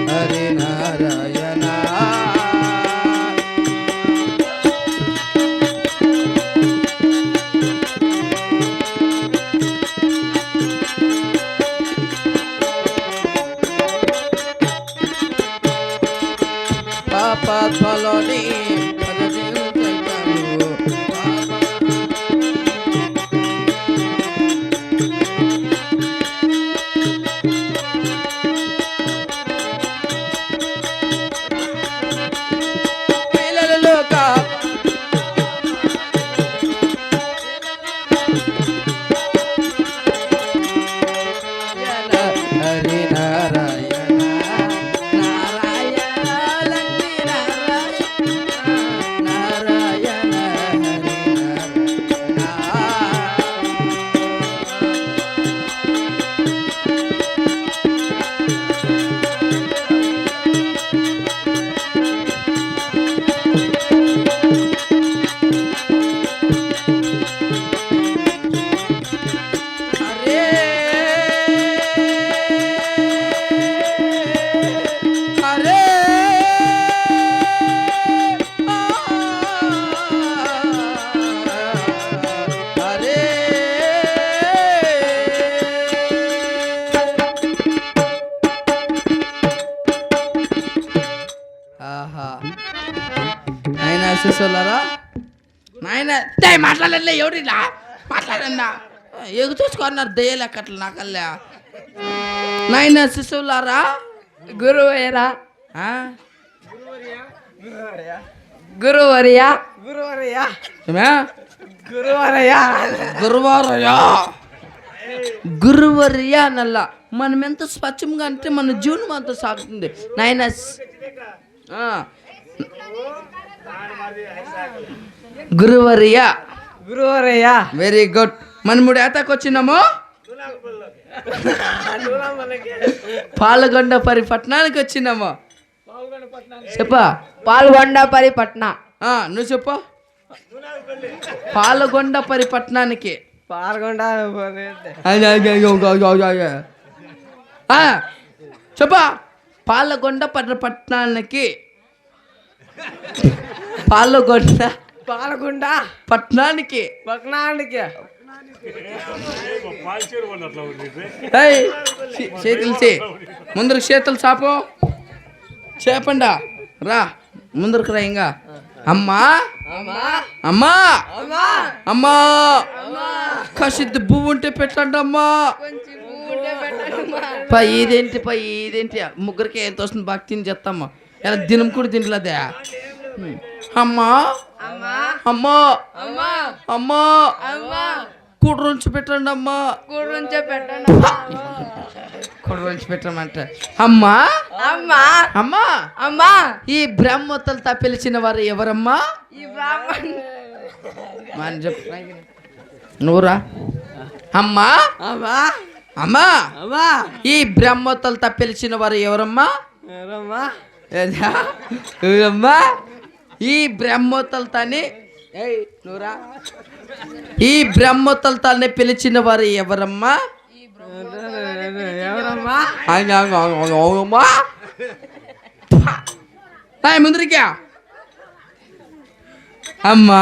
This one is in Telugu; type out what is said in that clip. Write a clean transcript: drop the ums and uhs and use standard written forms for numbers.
హరి నారాయణ పాపాత్మలోని శిశువులారా నాయన మాట్లాడలే ఎవరిలా మాట్లాడన్నా ఎగు చూసుకున్నారు దయ్యలెక్కట్లు నాకల్లా నాయన శిశువులారా గురువయ్యరా గురువర్యా గురువర్యా నల్ల మనం ఎంత స్వచ్ఛంగా అంటే మన జీవనం అంత సాగుతుంది నాయన గురువర్యా వెరీ గుడ్ మనముడు ఏతకు వచ్చినాము పాల్గొండపరి పట్టణానికి వచ్చినాము చెప్పా పాల్గొండపరి పట్న నువ్వు చెప్పు పాల్గొండపరి పట్టణానికి చెప్పా పాల్గొండపరి పట్టణానికి పాల్గొండ పట్టణానికి చేతులు ముందరకు చేతులు చాపు చేపండా రా ముందరకు రా ఇంకా అమ్మా అమ్మా అమ్మా కసిద్ది పువ్వు ఉంటే పెట్టండి అమ్మా ఇదేంటి ఇదేంటి ముగ్గురికి ఎంత వస్తుంది బాగా తిని చేస్తామ్మా ఎలా దినం కూడా తినలేదే అమ్మా అమ్మా అమ్మా కూడరుంచి పెట్టండి అమ్మా కూడరుంచి పెట్టమంట అమ్మా అమ్మా అమ్మా ఈ బ్రహ్మోత్తలతో పిలిచిన వారు ఎవరమ్మా నువ్వురా అమ్మా అమ్మా ఈ బ్రహ్మోత్తలతో పిలిచిన వారు ఎవరమ్మా ఎవరమ్మా ఈ బ్రహ్మోత్తలతోని నువ్వురా ఈ బ్రహ్మోత్తలతోని పిలిచిన వారు ఎవరమ్మా ముందరికా అమ్మా